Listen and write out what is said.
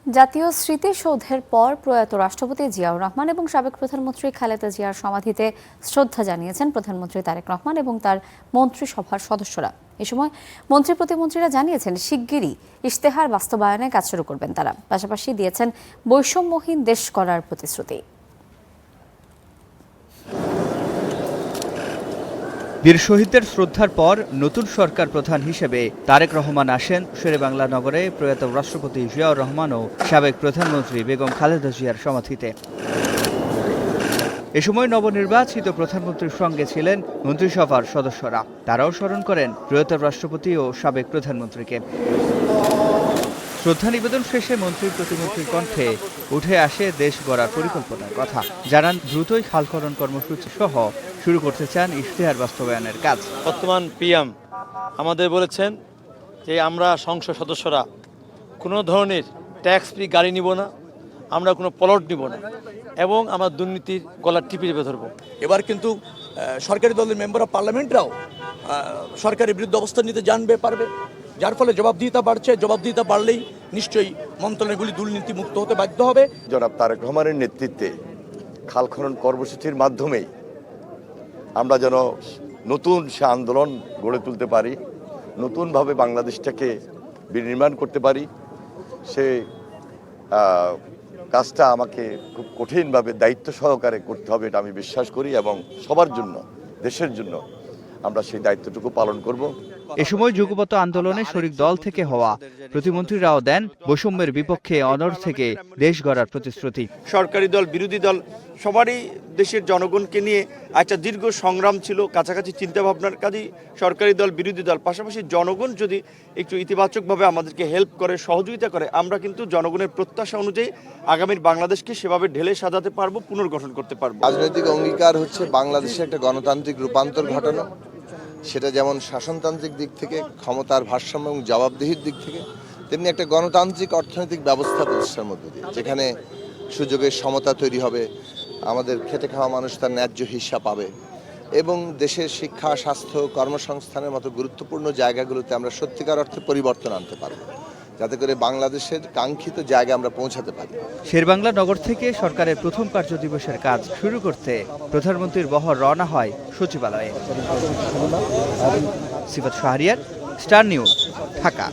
জাতীয় স্মৃতিসৌধের পর প্রয়াত রাষ্ট্রপতি জিয়াউর রহমান এবং সাবেক প্রধানমন্ত্রী খালেদা জিয়ার সমাধিতে শ্রদ্ধা জানিয়েছেন প্রধানমন্ত্রী তারেক রহমান এবং তার মন্ত্রিসভার সদস্যরা। এ সময় মন্ত্রী প্রতিমন্ত্রীরা জানিয়েছেন শিগগিরই ইশতেহার বাস্তবায়নে কাজ শুরু করবেন তারা। পাশাপাশি দিয়েছেন বৈষম্যহীন দেশ করার প্রতিশ্রুতি। বীর শহীদদের শ্রদ্ধার পর নতুন সরকার প্রধান হিসেবে তারেক রহমান আসেন শেরেবাংলা নগরে প্রয়াত রাষ্ট্রপতি জিয়াউর রহমান ও সাবেক প্রধানমন্ত্রী বেগম খালেদা জিয়ার সমাধিতে। এ সময় নবনির্বাচিত প্রধানমন্ত্রীর সঙ্গে ছিলেন মন্ত্রিসভার সদস্যরা। তারাও স্মরণ করেন প্রয়াত রাষ্ট্রপতি ও সাবেক প্রধানমন্ত্রীকে। শ্রদ্ধা নিবেদন শেষে মন্ত্রী প্রতিমন্ত্রীর কণ্ঠে উঠে আসে দেশ গড়ার পরিকল্পনার কথা। জানান দ্রুতই খালখনন কর্মসূচি সহ শুরু করতে চান ইশতেহার বাস্তবায়নের কাজ। বর্তমান পিএম আমাদের বলেছেন যে আমরা সংসদ সদস্যরা কোনো ধরনের ট্যাক্স ফ্রি গাড়ি নিব না, আমরা কোনো প্লট নিব না এবং আমরা দুর্নীতির গলার টিপে চেপে ধরবো। এবার কিন্তু সরকারি দলের মেম্বার অফ পার্লামেন্টরাও সরকারের বিরুদ্ধে অবস্থান নিতে জানবে পারবে, যার ফলে জবাবদিহিতা বাড়ছে। জবাবদিহিতা বাড়লেই নিশ্চয়ই মন্ত্রণালয়গুলি দুর্নীতি মুক্ত হতে বাধ্য হবে। জনাব তারেক রহমানের নেতৃত্বে খাল খনন কর্মসূচির মাধ্যমেই আমরা যেন নতুন সে আন্দোলন গড়ে তুলতে পারি, নতুনভাবে বাংলাদেশটাকে বিনির্মাণ করতে পারি। সে কাজটা আমাকে খুব কঠিনভাবে দায়িত্ব সহকারে করতে হবে, এটা আমি বিশ্বাস করি এবং সবার জন্য, দেশের জন্য আমরা সেই দায়িত্বটুকু পালন করব। এ সময় যুগপত আন্দোলনে শরিক দল থেকে হওয়া প্রতিমন্ত্রীরাও দেন বৈষম্যের বিপক্ষে অনড় থেকে দেশ গড়ার প্রতিশ্রুতি। সরকারি দল বিরোধী দল সবারই দেশের জনগণকে নিয়ে একটা দীর্ঘ সংগ্রাম ছিল, কাছাকাছি চিন্তাভাবনার। কাজেই সরকারি দল বিরোধী দল পাশাপাশি জনগণ যদি একটু ইতিবাচকভাবে আমাদেরকে হেল্প করে, সহযোগিতা করে, আমরা কিন্তু জনগণের প্রত্যাশা অনুযায়ী আগামীর বাংলাদেশকে সেভাবে ঢেলে সাজাতে পারবো, পুনর্গঠন করতে পারবো। রাজনৈতিক অঙ্গীকার হচ্ছে বাংলাদেশের একটা গণতান্ত্রিক রূপান্তর ঘটানো, সেটা যেমন শাসনতান্ত্রিক দিক থেকে, ক্ষমতার ভারসাম্য এবং জবাবদিহির দিক থেকে, তেমনি একটা গণতান্ত্রিক অর্থনৈতিক ব্যবস্থা প্রতিষ্ঠার মধ্যে দিয়ে, যেখানে সুযোগের সমতা তৈরি হবে, আমাদের খেটে খাওয়া মানুষ তার ন্যায্য হিস্সা পাবে এবং দেশের শিক্ষা, স্বাস্থ্য, কর্মসংস্থানের মতো গুরুত্বপূর্ণ জায়গাগুলোতে আমরা সত্যিকার অর্থে পরিবর্তন আনতে পারব, যাতে করে বাংলাদেশের কাঙ্ক্ষিত জায়গায় আমরা পৌঁছাতে পারি। শেরেবাংলা নগর থেকে সরকারের প্রথম কার্য দিবসের কাজ শুরু করতে প্রধানমন্ত্রীর বহর রওনা হয় সচিবালয়ে। সিফাত শাহরিয়ার, স্টার নিউজ, ঢাকা।